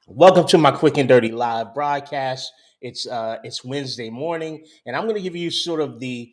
Welcome to my quick and dirty live broadcast. It's Wednesday morning, and I'm going to give you sort of the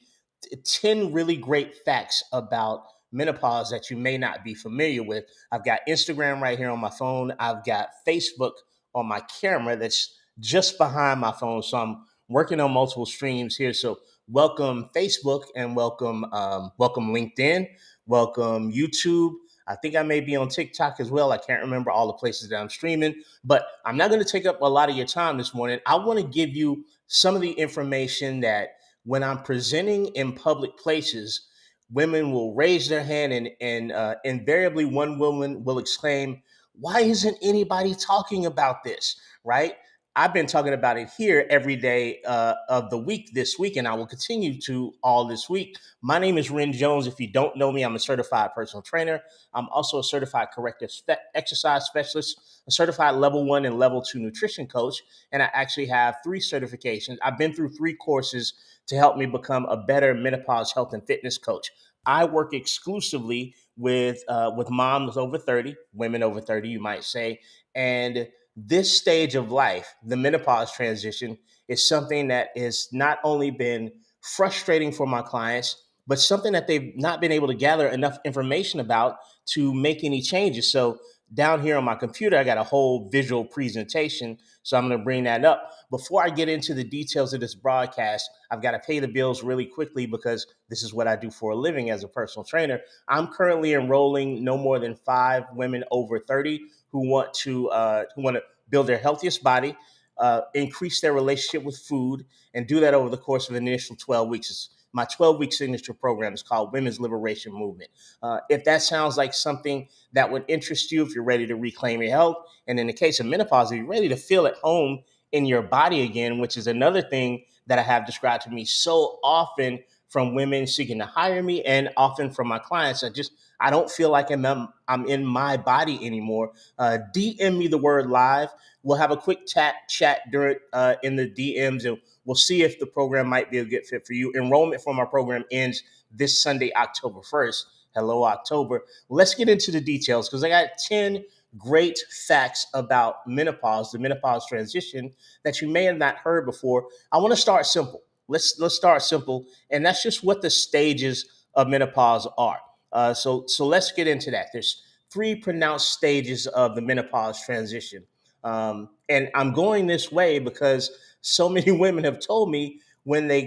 10 really great facts about menopause that you may not be familiar with. I've got Instagram right here on my phone. I've got Facebook on my camera that's just behind my phone. So I'm working on multiple streams here. So welcome Facebook and welcome LinkedIn, welcome YouTube. I think I may be on TikTok as well. I can't remember all the places that I'm streaming, but I'm not going to take up a lot of your time this morning. I want to give you some of the information that when I'm presenting in public places, women will raise their hand and invariably one woman will exclaim, "Why isn't anybody talking about this?" Right? I've been talking about it here every day of the week this week, and I will continue to all this week. My name is Ren Jones. If you don't know me, I'm a certified personal trainer. I'm also a certified corrective exercise specialist, a certified level 1 and level 2 nutrition coach, and I actually have three certifications. I've been through three courses to help me become a better menopause health and fitness coach. I work exclusively with moms over 30, women over 30, you might say, and this stage of life, the menopause transition, is something that has not only been frustrating for my clients, but something that they've not been able to gather enough information about to make any changes. So down here on my computer, I got a whole visual presentation. So I'm going to bring that up. Before I get into the details of this broadcast, I've got to pay the bills really quickly because this is what I do for a living as a personal trainer. I'm currently enrolling no more than 5 women over 30 who want to build their healthiest body, increase their relationship with food, and do that over the course of an initial 12 weeks. My 12-week signature program is called Women's Liberation Movement. If that sounds like something that would interest you, if you're ready to reclaim your health, and in the case of menopause, if you're ready to feel at home in your body again, which is another thing that I have described to me so often from women seeking to hire me and often from my clients. I don't feel like I'm in my body anymore. DM me the word live. We'll have a quick chat during in the DMs, and we'll see if the program might be a good fit for you. Enrollment for my program ends this Sunday, October 1st. Hello, October. Let's get into the details because I got 10 great facts about menopause, the menopause transition that you may have not heard before. I want to start simple. Let's start simple, and that's just what the stages of menopause are. So let's get into that. There's three pronounced stages of the menopause transition, and I'm going this way because so many women have told me when they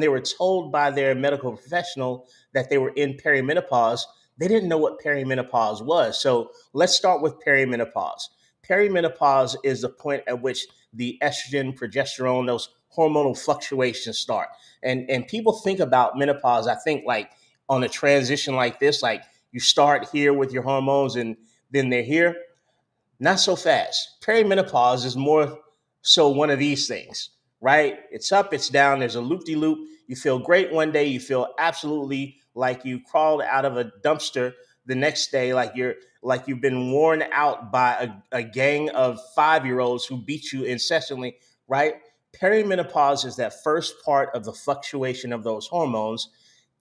were told by their medical professional that they were in perimenopause, they didn't know what perimenopause was. So let's start with perimenopause. Perimenopause is the point at which the estrogen, progesterone, those hormonal fluctuations start. And people think about menopause, I think like on a transition like this, like you start here with your hormones and then they're here. Not so fast. Perimenopause is more so one of these things, right? It's up, it's down, there's a loop de loop. You feel great one day, you feel absolutely like you crawled out of a dumpster the next day, like you've been worn out by a gang of 5-year-olds who beat you incessantly, right? Perimenopause is that first part of the fluctuation of those hormones.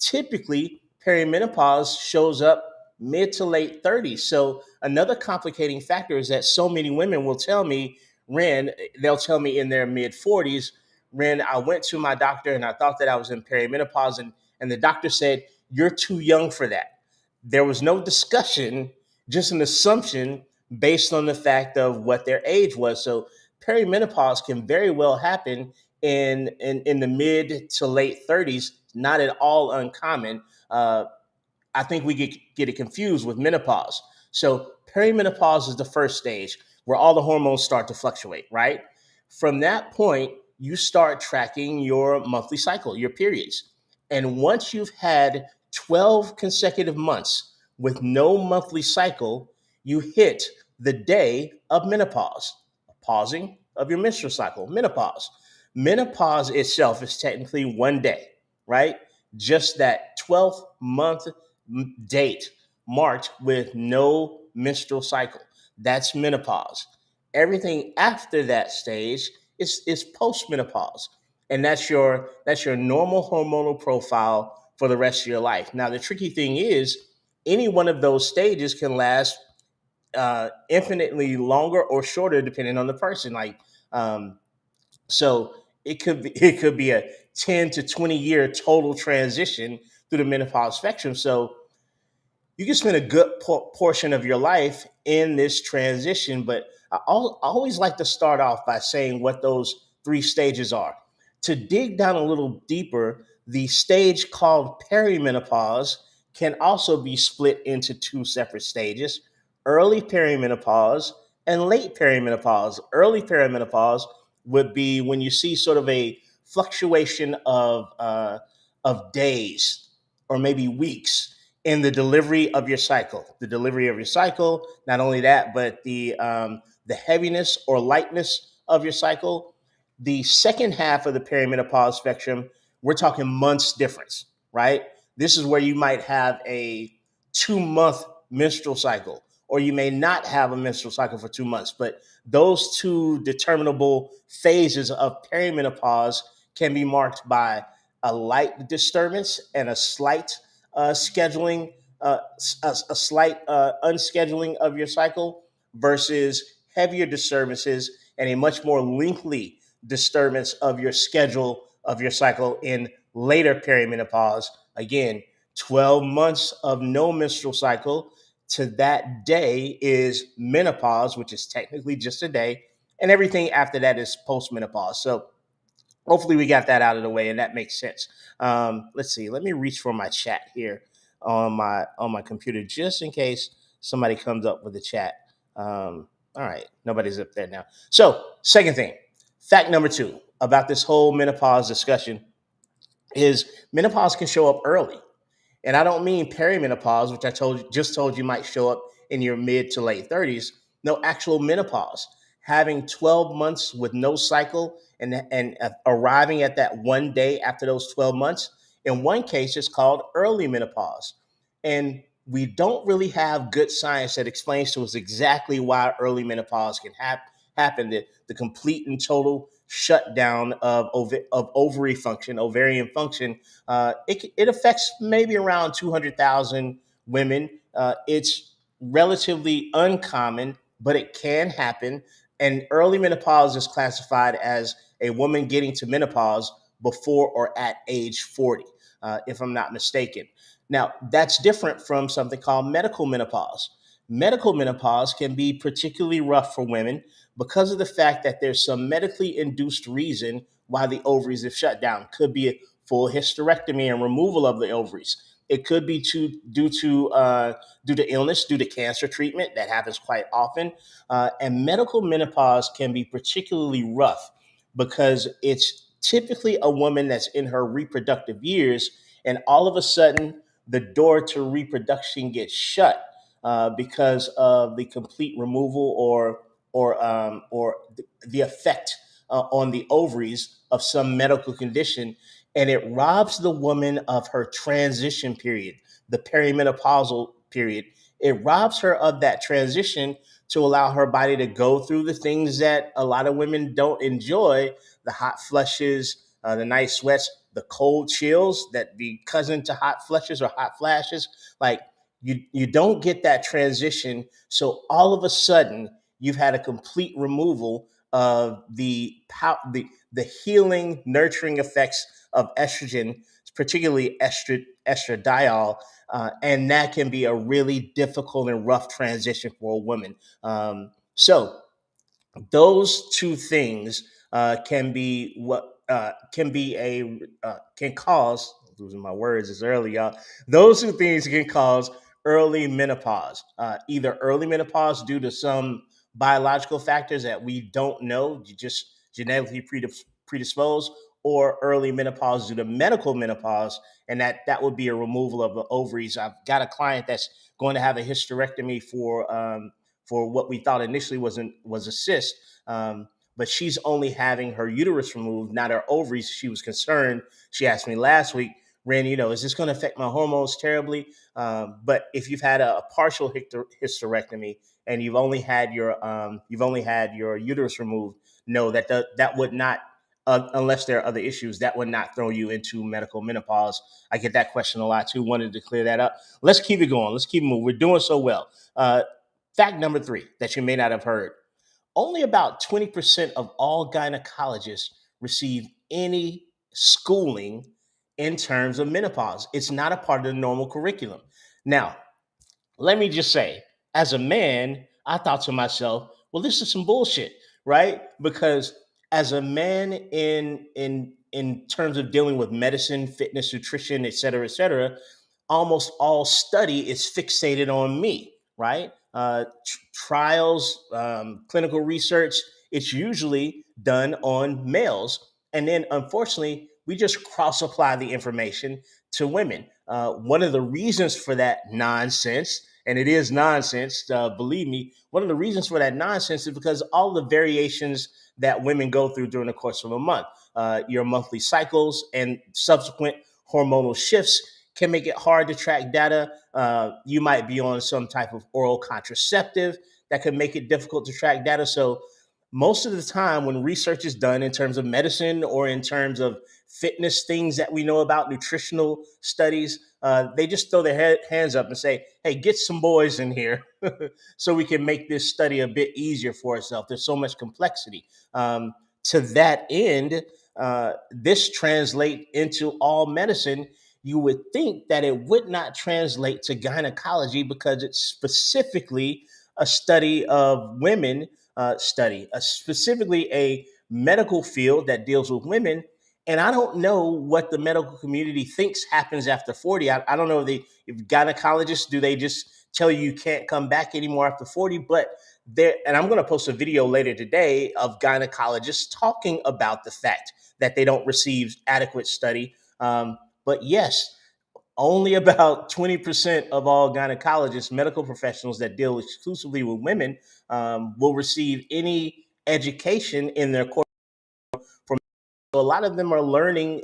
Typically, perimenopause shows up mid to late 30s. So another complicating factor is that so many women will tell me, Ren, they'll tell me in their mid 40s, Ren, I went to my doctor and I thought that I was in perimenopause, and the doctor said, you're too young for that. There was no discussion, just an assumption based on the fact of what their age was. So perimenopause can very well happen in the mid to late 30s, not at all uncommon. I think we get it confused with menopause. So perimenopause is the first stage where all the hormones start to fluctuate, right? From that point, you start tracking your monthly cycle, your periods. And once you've had 12 consecutive months with no monthly cycle, you hit the day of menopause, pausing of your menstrual cycle, menopause. Menopause itself is technically one day, right? Just that 12th month date marked with no menstrual cycle. That's menopause. Everything after that stage is postmenopause. And that's your normal hormonal profile for the rest of your life. Now the tricky thing is any one of those stages can last infinitely longer or shorter depending on the person. Um, so it could be a 10 to 20 year total transition through the menopause spectrum. So you can spend a good portion of your life in this transition. But I always like to start off by saying what those three stages are. To dig down a little deeper, the stage called perimenopause can also be split into two separate stages: early perimenopause and late perimenopause. Early perimenopause would be when you see sort of a fluctuation of days or maybe weeks in the delivery of your cycle. The delivery of your cycle. Not only that, but the heaviness or lightness of your cycle. The second half of the perimenopause spectrum, we're talking months difference, right? This is where you might have a 2 month menstrual cycle, or you may not have a menstrual cycle for 2 months. But those two determinable phases of perimenopause can be marked by a light disturbance and a slight scheduling, a slight unscheduling of your cycle versus heavier disturbances and a much more lengthy disturbance of your schedule of your cycle in later perimenopause. Again, 12 months of no menstrual cycle to that day is menopause, which is technically just a day, and everything after that is postmenopause. So hopefully we got that out of the way and that makes sense. Let's see. Let me reach for my chat here on my computer just in case somebody comes up with a chat. All right, nobody's up there now. So second thing, fact number two about this whole menopause discussion is menopause can show up early. And I don't mean perimenopause, which I told you might show up in your mid to late 30s. No, actual menopause. Having 12 months with no cycle and arriving at that one day after those 12 months. In one case, it's called early menopause. And we don't really have good science that explains to us exactly why early menopause can happen. The complete and total shutdown of ovary function, ovarian function, it affects maybe around 200,000 women. It's relatively uncommon, but it can happen. And early menopause is classified as a woman getting to menopause before or at age 40, if I'm not mistaken. Now, that's different from something called medical menopause. Medical menopause can be particularly rough for women because of the fact that there's some medically induced reason why the ovaries have shut down. Could be a full hysterectomy and removal of the ovaries. It could be due to illness, due to cancer treatment that happens quite often. And medical menopause can be particularly rough because it's typically a woman that's in her reproductive years, and all of a sudden the door to reproduction gets shut because of the complete removal or the effect on the ovaries of some medical condition, and it robs the woman of her transition period, the perimenopausal period. It robs her of that transition to allow her body to go through the things that a lot of women don't enjoy: the hot flushes, the night sweats, the cold chills that be cousin to hot flushes or hot flashes. Like you don't get that transition. So all of a sudden, you've had a complete removal of the healing, nurturing effects of estrogen, particularly estradiol, and that can be a really difficult and rough transition for a woman. So those two things can be what can be a can cause, losing my words is early, y'all. Those two things can cause early menopause, either early menopause due to some biological factors that we don't know, you just genetically predisposed, or early menopause due to medical menopause, and that would be a removal of the ovaries. I've got a client that's going to have a hysterectomy for what we thought initially was a cyst. But she's only having her uterus removed, not her ovaries. She was concerned. She asked me last week, Randy, is this going to affect my hormones terribly? But if you've had a partial hysterectomy and you've only had your uterus removed, no, that would not. Unless there are other issues, that would not throw you into medical menopause. I get that question a lot too. Wanted to clear that up. Let's keep it going. Let's keep it moving. We're doing so well. Fact number three that you may not have heard: only about 20% of all gynecologists receive any schooling in terms of menopause. It's not a part of the normal curriculum. Now, let me just say, as a man, I thought to myself, well, this is some bullshit, right? Because as a man in terms of dealing with medicine, fitness, nutrition, et cetera, almost all study is fixated on me, right? Trials, clinical research, it's usually done on males. And then unfortunately, we just cross apply the information to women. One of the reasons for that nonsense, and it is nonsense, believe me, one of the reasons for that nonsense is because all the variations that women go through during the course of a month, your monthly cycles and subsequent hormonal shifts can make it hard to track data. You might be on some type of oral contraceptive that could make it difficult to track data. So, most of the time, when research is done in terms of medicine or in terms of fitness things that we know about, nutritional studies, they just throw their hands up and say, hey, get some boys in here so we can make this study a bit easier for ourselves. There's so much complexity. To that end, this translate into all medicine. You would think that it would not translate to gynecology because it's specifically a study of women, specifically a medical field that deals with women. And I don't know what the medical community thinks happens after 40. I don't know if gynecologists, do they just tell you can't come back anymore after 40? But there, and I'm going to post a video later today of gynecologists talking about the fact that they don't receive adequate study. But yes, only about 20% of all gynecologists, medical professionals that deal exclusively with women, will receive any education in their course. For a lot of them are learning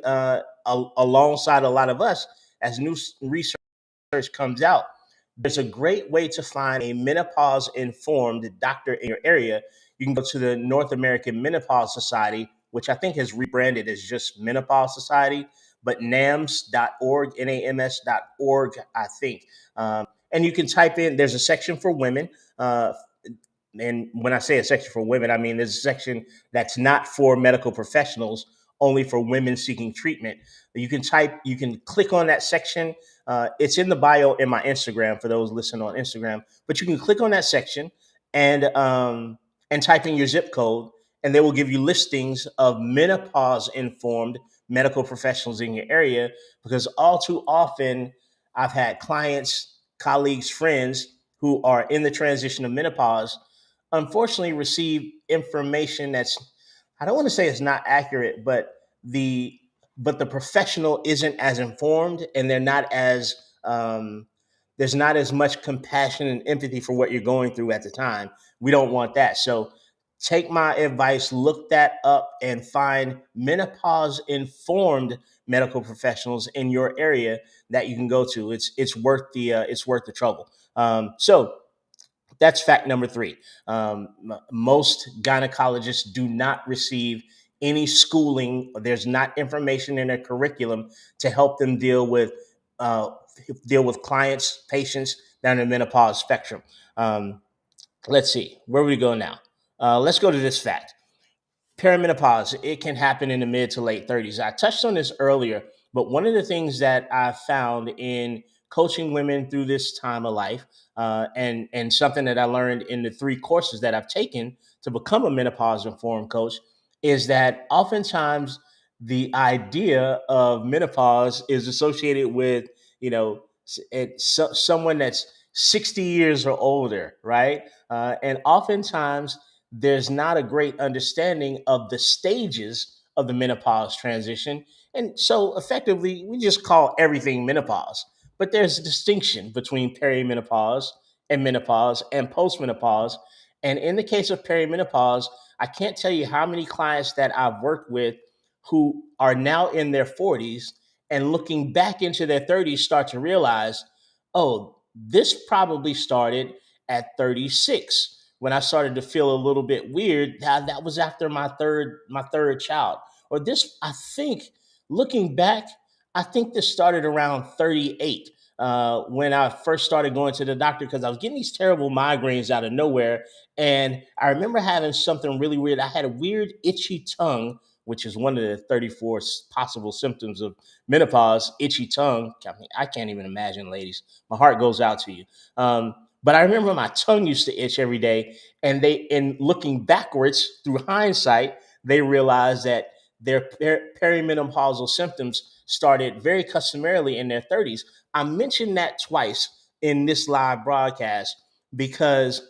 alongside a lot of us as new research comes out. There's a great way to find a menopause informed doctor in your area. You can go to the North American Menopause Society, which I think has rebranded as just Menopause Society, but NAMS.org, NAMS.org, I think. And you can type in, there's a section for women. And when I say a section for women, I mean there's a section that's not for medical professionals, only for women seeking treatment. You can click on that section. It's in the bio in my Instagram for those listening on Instagram. But you can click on that section and type in your zip code, and they will give you listings of menopause informed medical professionals in your area. Because all too often, I've had clients, colleagues, friends who are in the transition of menopause unfortunately receive information that's, I don't want to say it's not accurate, the but the professional isn't as informed, and they're not as there's not as much compassion and empathy for what you're going through at the time. We don't want that. So take my advice, look that up, and find menopause informed medical professionals in your area that you can go to. It's worth the trouble. So that's fact number three. Most gynecologists do not receive any schooling. There's not information in their curriculum to help them uh, deal with clients, patients down the menopause spectrum. Um, let's see, where we go now. Let's go to this fact: perimenopause, it can happen in the mid to late 30s. I touched on this earlier, but one of the things that I found in coaching women through this time of life, and something that I learned in the three courses that I've taken to become a menopause informed coach, is that oftentimes the idea of menopause is associated with, someone that's 60 years or older, right? And oftentimes there's not a great understanding of the stages of the menopause transition. And so effectively, we just call everything menopause. But there's a distinction between perimenopause and postmenopause. And in the case of perimenopause, I can't tell you how many clients that I've worked with who are now in their 40s and looking back into their 30s start to realize, oh, this probably started at 36 when I started to feel a little bit weird. That was after my third child. Or this, I think, looking back, I think this started around 38. when I first started going to the doctor because I was getting these terrible migraines out of nowhere. And I remember having something really weird. I had a weird itchy tongue, which is one of the 34 possible symptoms of menopause. Itchy tongue. I mean, I can't even imagine, ladies. My heart goes out to you. Um, but I remember my tongue used to itch every day. And in looking backwards through hindsight, they realized that their perimenopausal symptoms started very customarily in their 30s. I mentioned that twice in this live broadcast because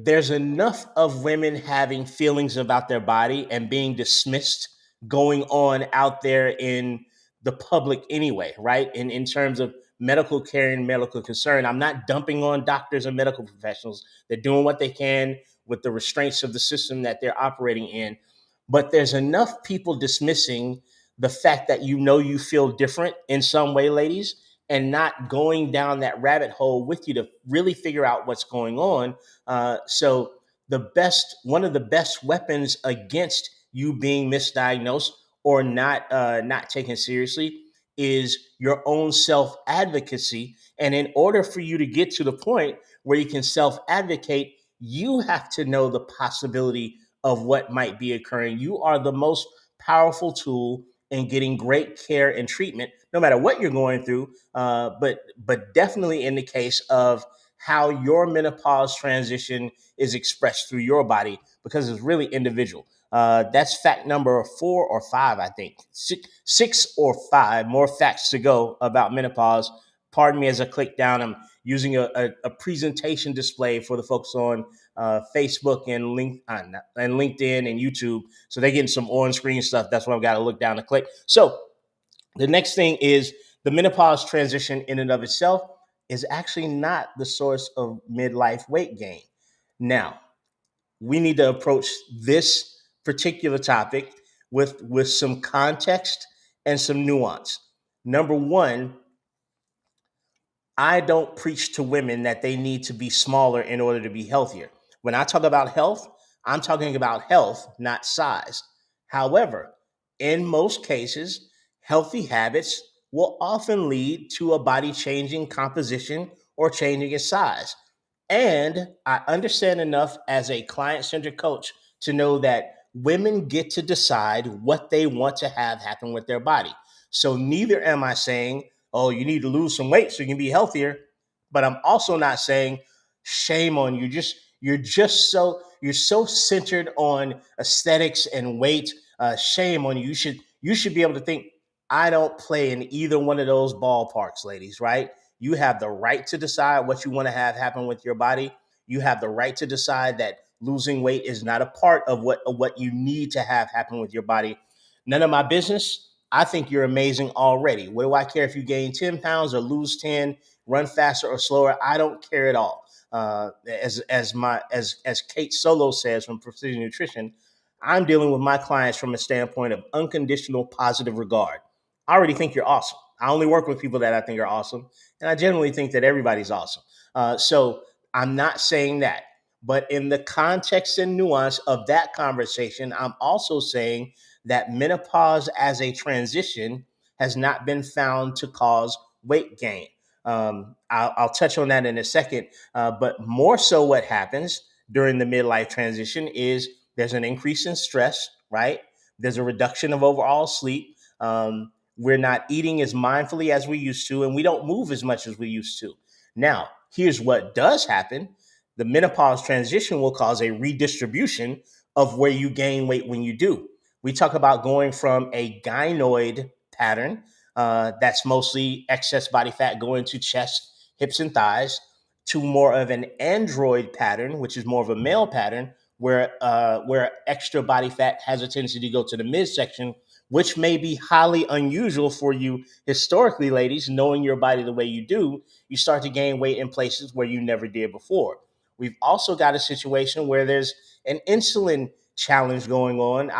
there's enough of women having feelings about their body and being dismissed going on out there in the public anyway, right? In terms of medical care and medical concern, I'm not dumping on doctors and medical professionals. They're doing what they can with the restraints of the system that they're operating in. But there's enough people dismissing the fact that you feel different in some way, ladies, and not going down that rabbit hole with you to really figure out what's going on. So one of the best weapons against you being misdiagnosed or not taken seriously is your own self advocacy. And in order for you to get to the point where you can self advocate, you have to know the possibility of what might be occurring. You are the most powerful tool in getting great care and treatment, no matter what you're going through. But definitely in the case of how your menopause transition is expressed through your body, because it's really individual. That's fact number 4 or 5, I think. Six or five more facts to go about menopause. Pardon me as I click down. I'm using a presentation display for the folks on Facebook and LinkedIn and YouTube. So they're getting some on screen stuff. That's why I've got to look down and click. So the next thing is the menopause transition in and of itself is actually not the source of midlife weight gain. Now, we need to approach this particular topic with some context and some nuance. Number one, I don't preach to women that they need to be smaller in order to be healthier. When I talk about health, I'm talking about health, not size. However, in most cases, healthy habits will often lead to a body changing composition or changing its size. And I understand enough as a client centered coach to know that women get to decide what they want to have happen with their body. So neither am I saying, oh, you need to lose some weight so you can be healthier. But I'm also not saying, shame on you. You're so centered on aesthetics and weight. Shame on you. You should be able to think, I don't play in either one of those ballparks, ladies, right? You have the right to decide what you want to have happen with your body. You have the right to decide that losing weight is not a part of what you need to have happen with your body. None of my business. I think you're amazing already. What do I care if you gain 10 pounds or lose 10, run faster or slower? I don't care at all. As Kate Solo says from Precision Nutrition, I'm dealing with my clients from a standpoint of unconditional positive regard. I already think you're awesome. I only work with people that I think are awesome, and I generally think that everybody's awesome. So I'm not saying that, but in the context and nuance of that conversation, I'm also saying that menopause as a transition has not been found to cause weight gain. I'll touch on that in a second, but more so, what happens during the midlife transition is there's an increase in stress, right? There's a reduction of overall sleep. We're not eating as mindfully as we used to, and we don't move as much as we used to. Now, here's what does happen: the menopause transition will cause a redistribution of where you gain weight when you do. We talk about going from a gynoid pattern, that's mostly excess body fat going to chest, hips, and thighs, to more of an android pattern, which is more of a male pattern, where extra body fat has a tendency to go to the midsection, which may be highly unusual for you historically, ladies. Knowing your body the way you do, you start to gain weight in places where you never did before. We've also got a situation where there's an insulin challenge going on.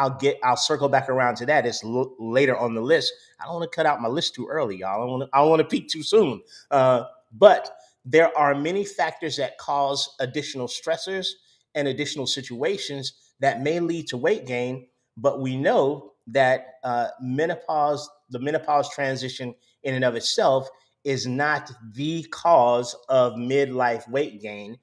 I'll circle back around to that. It's later on the list. I don't want to cut out my list too early, y'all. I don't want to peak too soon. But there are many factors that cause additional stressors and additional situations that may lead to weight gain. But we know that the menopause transition in and of itself is not the cause of midlife weight gain.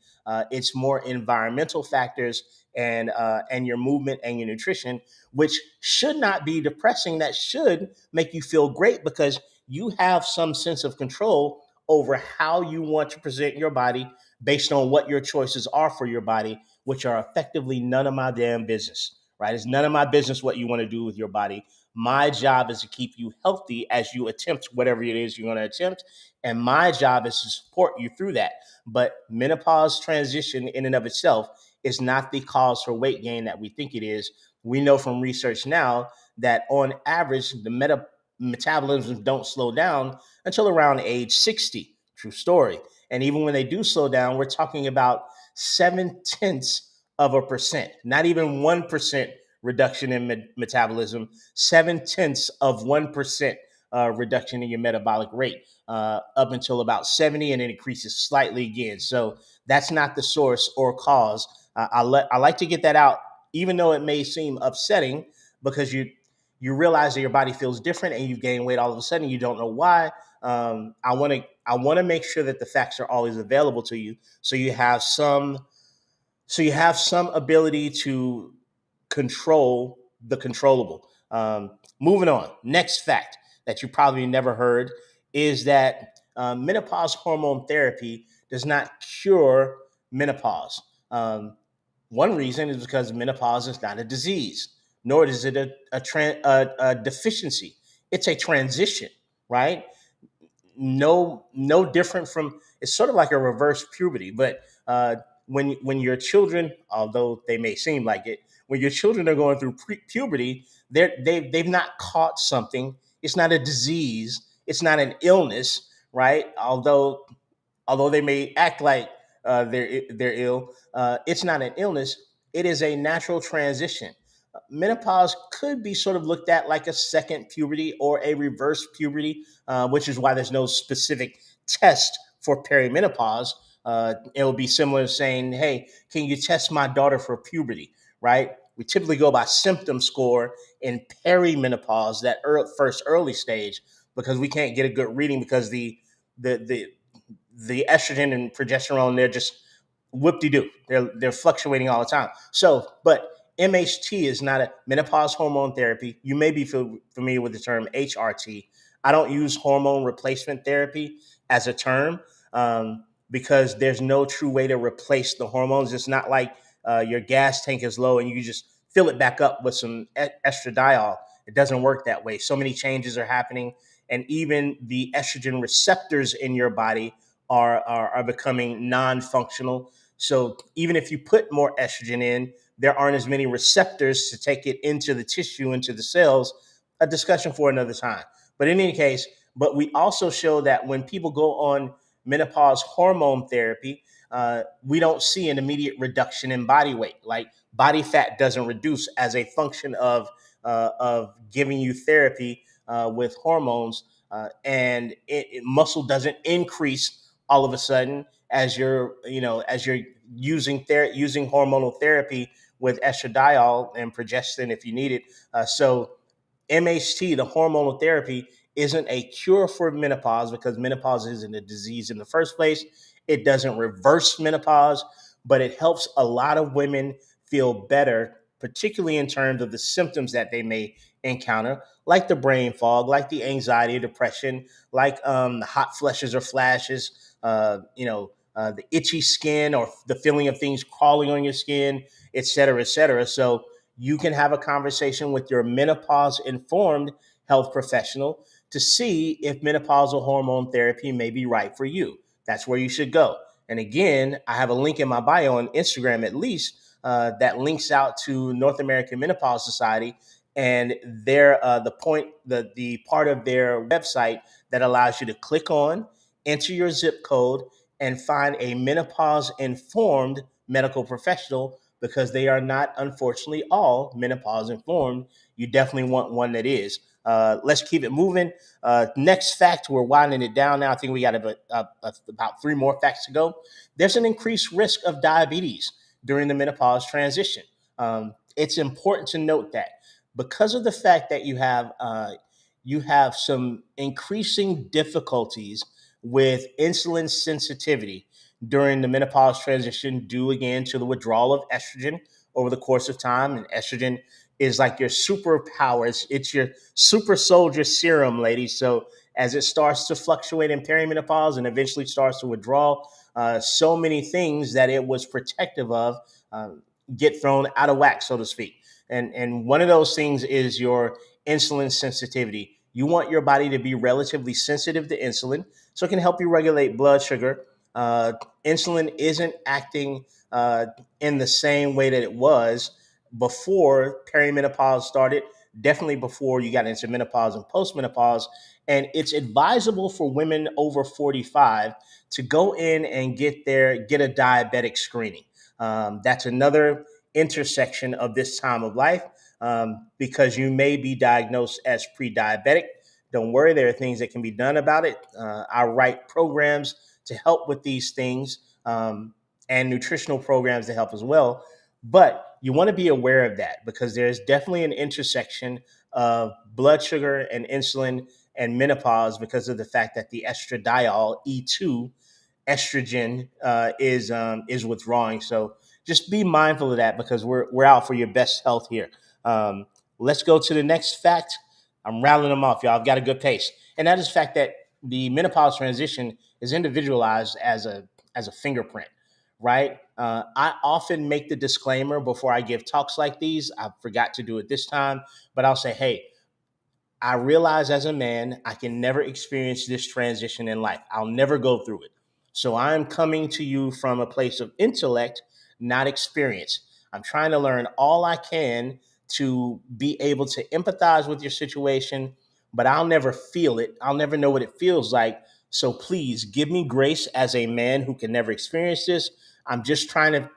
It's more environmental factors and your movement and your nutrition, which should not be depressing. That should make you feel great because you have some sense of control over how you want to present your body based on what your choices are for your body, which are effectively none of my damn business, right? It's none of my business what you want to do with your body. My job is to keep you healthy as you attempt whatever it is you're going to attempt. And my job is to support you through that. But menopause transition in and of itself is not the cause for weight gain that we think it is. We know from research now that on average, the metabolisms don't slow down until around age 60. True story. And even when they do slow down, we're talking about 0.7%, not even 1% reduction in metabolism, 0.7%, reduction in your metabolic rate, up until about 70, and it increases slightly again. So that's not the source or cause. I like to get that out, even though it may seem upsetting, because you realize that your body feels different and you've gained weight all of a sudden. You don't know why. I want to make sure that the facts are always available to you, so you have some ability to control the controllable. Moving on, next fact that you probably never heard is that menopause hormone therapy does not cure menopause. One reason is because menopause is not a disease, nor is it a deficiency. It's a transition, right? No different from, it's sort of like a reverse puberty. But when your children, although they may seem like it, when your children are going through puberty, they've not caught something. It's not a disease, it's not an illness, right? Although they may act like they're ill, it's not an illness. It is a natural transition. Menopause could be sort of looked at like a second puberty or a reverse puberty, which is why there's no specific test for perimenopause. It would be similar to saying, "Hey, can you test my daughter for puberty?" Right? We typically go by symptom score in perimenopause, that first early stage, because we can't get a good reading because the the the estrogen and progesterone, they're just whoop-de-doo. They're fluctuating all the time. So, but MHT is not a menopause hormone therapy. You may be familiar with the term HRT. I don't use hormone replacement therapy as a term, because there's no true way to replace the hormones. It's not like your gas tank is low and you just fill it back up with some estradiol. It doesn't work that way. So many changes are happening, and even the estrogen receptors in your body are becoming non-functional. So even if you put more estrogen in, there aren't as many receptors to take it into the tissue, into the cells. A discussion for another time. But in any case, but we also show that when people go on menopause hormone therapy, we don't see an immediate reduction in body weight. Like, body fat doesn't reduce as a function of giving you therapy with hormones, and muscle doesn't increase all of a sudden as you're using hormonal therapy with estradiol and progestin if you need it. So MHT, the hormonal therapy, isn't a cure for menopause because menopause isn't a disease in the first place. It doesn't reverse menopause, but it helps a lot of women feel better, particularly in terms of the symptoms that they may encounter, like the brain fog, like the anxiety or depression, like the hot flushes or flashes, the itchy skin or the feeling of things crawling on your skin, et cetera, et cetera. So you can have a conversation with your menopause informed health professional to see if menopausal hormone therapy may be right for you. That's where you should go. And again, I have a link in my bio on Instagram, at least, that links out to North American Menopause Society and the part of their website that allows you to click on, enter your zip code, and find a menopause informed medical professional, because they are not, unfortunately, all menopause informed. You definitely want one that is. Let's keep it moving. Next fact, we're winding it down now. I think we got about three more facts to go. There's an increased risk of diabetes during the menopause transition. It's important to note that because of the fact that you have some increasing difficulties with insulin sensitivity during the menopause transition due again to the withdrawal of estrogen over the course of time. And estrogen is like your superpower. It's your super soldier serum, ladies. So as it starts to fluctuate in perimenopause and eventually starts to withdraw, so many things that it was protective of get thrown out of whack, so to speak. And one of those things is your insulin sensitivity. You want your body to be relatively sensitive to insulin, so it can help you regulate blood sugar. Uh, Insulin isn't acting in the same way that it was before perimenopause started, definitely before you got into menopause and postmenopause. And it's advisable for women over 45 to go in and get a diabetic screening. That's another intersection of this time of life, because you may be diagnosed as pre-diabetic. Don't worry, there are things that can be done about it. I write programs to help with these things, and nutritional programs to help as well. But you want to be aware of that because there's definitely an intersection of blood sugar and insulin and menopause because of the fact that the estradiol E2 estrogen is withdrawing. So just be mindful of that because we're out for your best health here. Um, let's go to the next fact. I'm rattling them off, y'all. I've got a good pace, and that is the fact that the menopause transition is individualized as a fingerprint, right? I often make the disclaimer before I give talks like these. I forgot to do it this time, but I'll say, hey, I realize as a man, I can never experience this transition in life. I'll never go through it. So I'm coming to you from a place of intellect, not experience. I'm trying to learn all I can to be able to empathize with your situation, but I'll never feel it. I'll never know what it feels like. So please give me grace as a man who can never experience this. I'm just trying to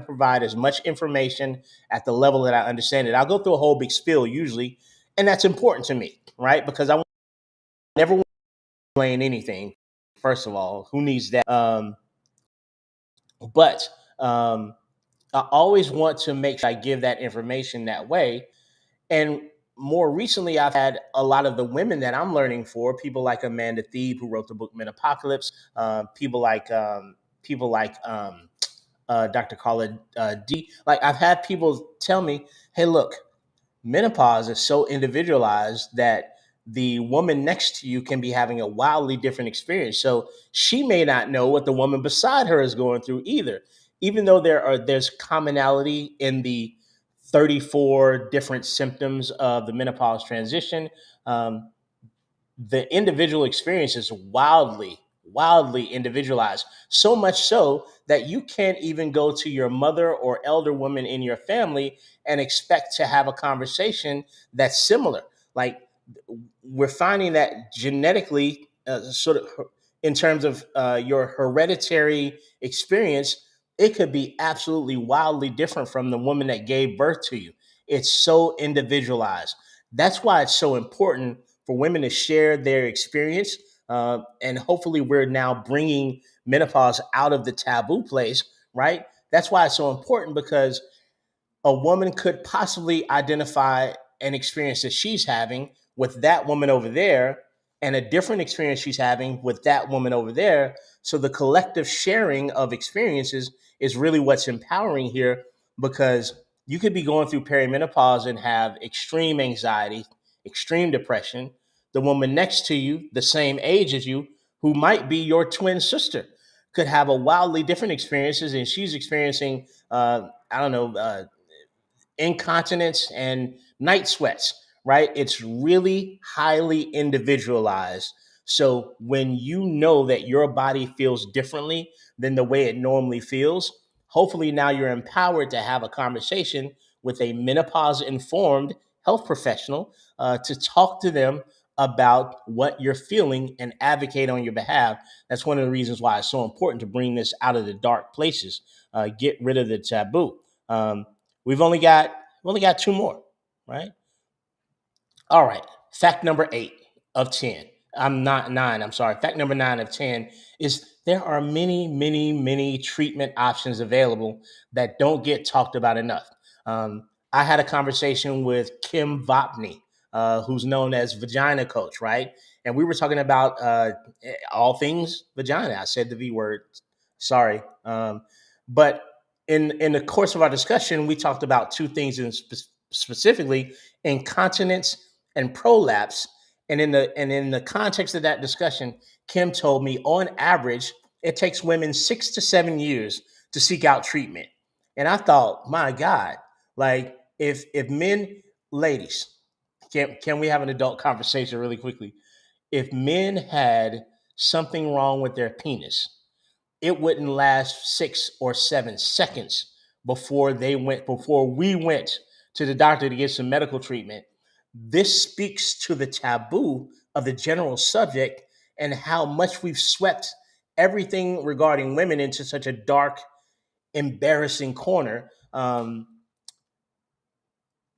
provide as much information at the level that I understand it. I'll go through a whole big spiel usually, and that's important to me, right? Because I never want to explain anything. First of all, who needs that? But I always want to make sure I give that information that way. And more recently, I've had a lot of the women that I'm learning for, people like Amanda Thebe, who wrote the book Menopocalypse, people like Dr. Carla D. Like I've had people tell me, "Hey, look, menopause is so individualized that the woman next to you can be having a wildly different experience. So she may not know what the woman beside her is going through either. Even though there's commonality in the 34 different symptoms of the menopause transition, um, the individual experience is wildly individualized, so much so that you can't even go to your mother or elder woman in your family and expect to have a conversation that's similar. Like we're finding that genetically, sort of in terms of your hereditary experience, it could be absolutely wildly different from the woman that gave birth to you. It's so individualized. That's why it's so important for women to share their experience. And hopefully, we're now bringing menopause out of the taboo place, right? That's why it's so important because a woman could possibly identify an experience that she's having with that woman over there and a different experience she's having with that woman over there. So the collective sharing of experiences is really what's empowering here because you could be going through perimenopause and have extreme anxiety, extreme depression. The woman next to you, the same age as you, who might be your twin sister, could have a wildly different experiences, and she's experiencing, I don't know, incontinence and night sweats, right? It's really highly individualized. So when you know that your body feels differently than the way it normally feels, hopefully now you're empowered to have a conversation with a menopause informed health professional to talk to them about what you're feeling and advocate on your behalf. That's one of the reasons why it's so important to bring this out of the dark places, get rid of the taboo. Um, We've only got two more, right? All right. Fact number 8 of 10. I'm not nine. I'm sorry. Fact number 9 of 10 is there are many treatment options available that don't get talked about enough. I had a conversation with Kim Vopney. who's known as Vagina Coach, right? And we were talking about all things vagina. I said the V word. Sorry, but in the course of our discussion, we talked about two things specifically: incontinence and prolapse. And in the context of that discussion, Kim told me on average it takes women 6 to 7 years to seek out treatment. And I thought, my God, like if men, ladies, can we have an adult conversation really quickly? If men had something wrong with their penis, it wouldn't last 6 or 7 seconds before we went to the doctor to get some medical treatment. This speaks to the taboo of the general subject and how much we've swept everything regarding women into such a dark, embarrassing corner.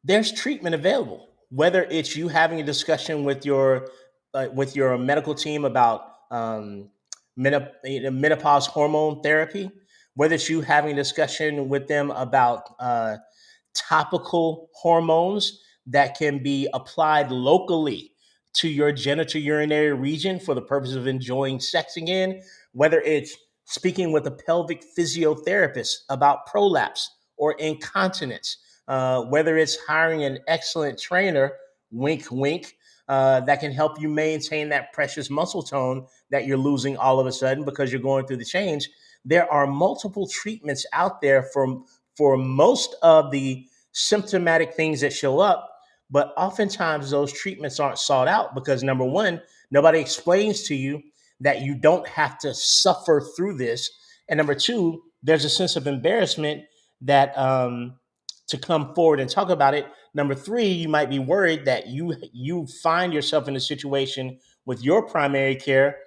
There's treatment available. Whether it's you having a discussion with your medical team about menopause hormone therapy, whether it's you having a discussion with them about topical hormones that can be applied locally to your genital urinary region for the purpose of enjoying sex again, whether it's speaking with a pelvic physiotherapist about prolapse or incontinence, whether it's hiring an excellent trainer, wink, wink, that can help you maintain that precious muscle tone that you're losing all of a sudden because you're going through the change. There are multiple treatments out there for most of the symptomatic things that show up, but oftentimes those treatments aren't sought out because number one, nobody explains to you that you don't have to suffer through this, and number two, there's a sense of embarrassment that to come forward and talk about it. Number three, you might be worried that you find yourself in a situation with your primary care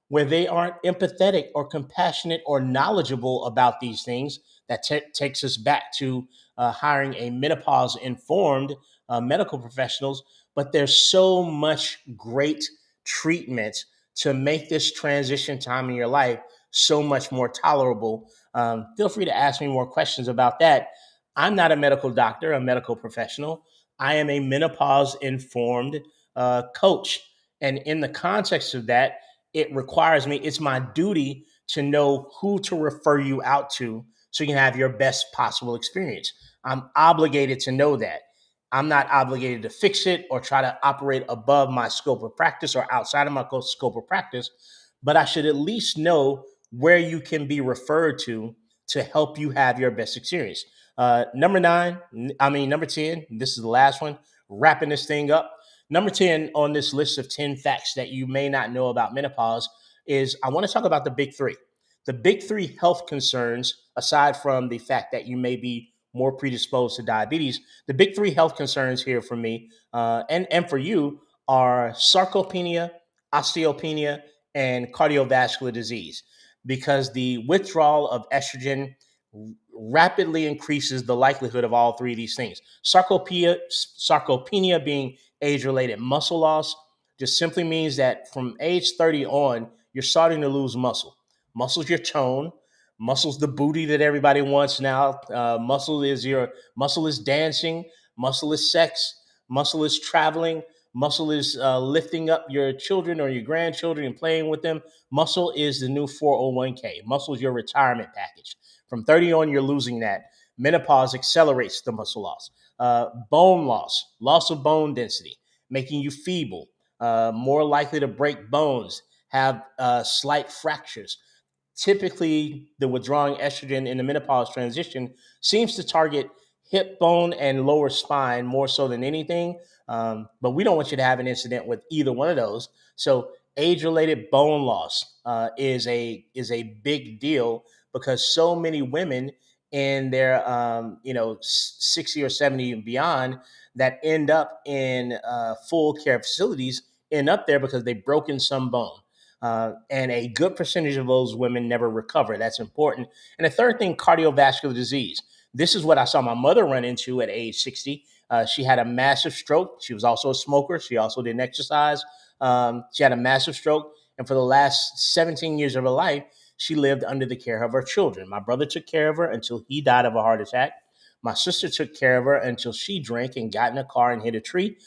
where they aren't empathetic or compassionate or knowledgeable about these things. That takes us back to hiring a menopause informed medical professionals. But there's so much great treatment to make this transition time in your life so much more tolerable. Feel free to ask me more questions about that. I'm not a medical doctor, a medical professional. I am a menopause informed coach. And in the context of that, it requires me, it's my duty to know who to refer you out to so you can have your best possible experience. I'm obligated to know that. I'm not obligated to fix it or try to operate above my scope of practice or outside of my scope of practice, but I should at least know where you can be referred to help you have your best experience. Number 10, this is the last one, wrapping this thing up. Number 10 on this list of 10 facts that you may not know about menopause is I want to talk about the big three. The big three health concerns, aside from the fact that you may be more predisposed to diabetes, the big three health concerns here for me and for you are sarcopenia, osteopenia, and cardiovascular disease, because the withdrawal of estrogen rapidly increases the likelihood of all three of these things. Sarcopenia being age-related muscle loss just simply means that from age 30 on, you're starting to lose muscle. Muscle's your tone. Muscle's the booty that everybody wants now. Muscle is dancing. Muscle is sex. Muscle is traveling. Muscle is lifting up your children or your grandchildren and playing with them. Muscle is the new 401k. Muscle is your retirement package. From 30 on, you're losing that. Menopause accelerates the muscle loss. Bone loss, loss of bone density, making you feeble, more likely to break bones, have slight fractures. Typically, the withdrawing estrogen in the menopause transition seems to target hip bone and lower spine more so than anything. But we don't want you to have an incident with either one of those. So, age-related bone loss is a big deal because so many women in their 60 or 70 and beyond that end up in full care facilities end up there because they've broken some bone. And a good percentage of those women never recover. That's important. And the third thing, cardiovascular disease. This is what I saw my mother run into at age 60. She had a massive stroke. She was also a smoker. She also didn't exercise. She had a massive stroke. And for the last 17 years of her life, she lived under the care of her children. My brother took care of her until he died of a heart attack. My sister took care of her until she drank and got in a car and hit a tree.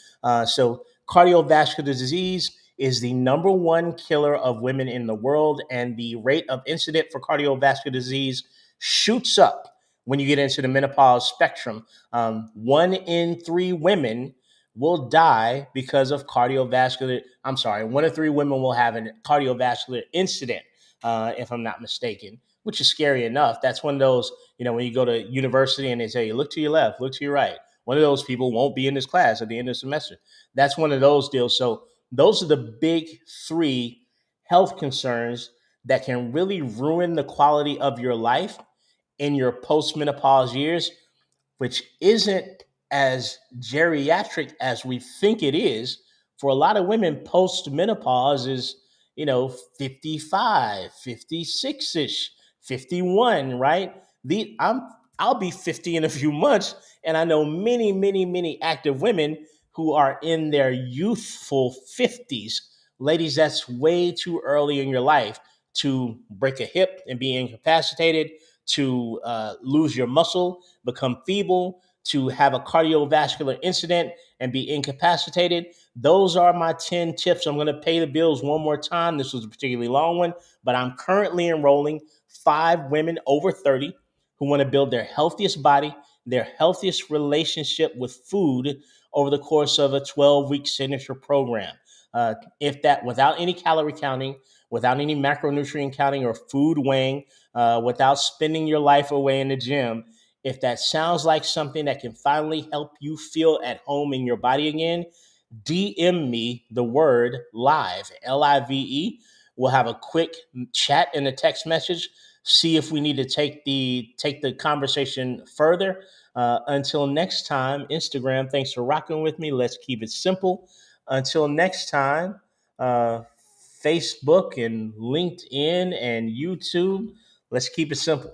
So cardiovascular disease is the number one killer of women in the world, and the rate of incident for cardiovascular disease shoots up when you get into the menopause spectrum. 1 in 3 women will die because of cardiovascular. I'm sorry, 1 in 3 women will have a cardiovascular incident, if I'm not mistaken, which is scary enough. That's one of those, when you go to university and they say, look to your left, look to your right. One of those people won't be in this class at the end of the semester. That's one of those deals. So those are the big three health concerns that can really ruin the quality of your life in your postmenopause years, which isn't as geriatric as we think it is. For a lot of women, post-menopause is, 55, 56-ish, 51, right? I'll be 50 in a few months, and I know many, many, many active women who are in their youthful 50s. Ladies, that's way too early in your life to break a hip and be incapacitated, to lose your muscle, become feeble, to have a cardiovascular incident and be incapacitated. Those are my 10 tips. I'm going to pay the bills one more time. This was a particularly long one, but I'm currently enrolling 5 women over 30 who want to build their healthiest body, their healthiest relationship with food over the course of a 12-week signature program. If that, without any calorie counting, without any macronutrient counting or food weighing, without spending your life away in the gym, if that sounds like something that can finally help you feel at home in your body again, DM me the word live, LIVE. We'll have a quick chat in a text message. See if we need to take the conversation further. Until next time, Instagram, thanks for rocking with me. Let's keep it simple. Until next time, uh, Facebook and LinkedIn and YouTube, let's keep it simple.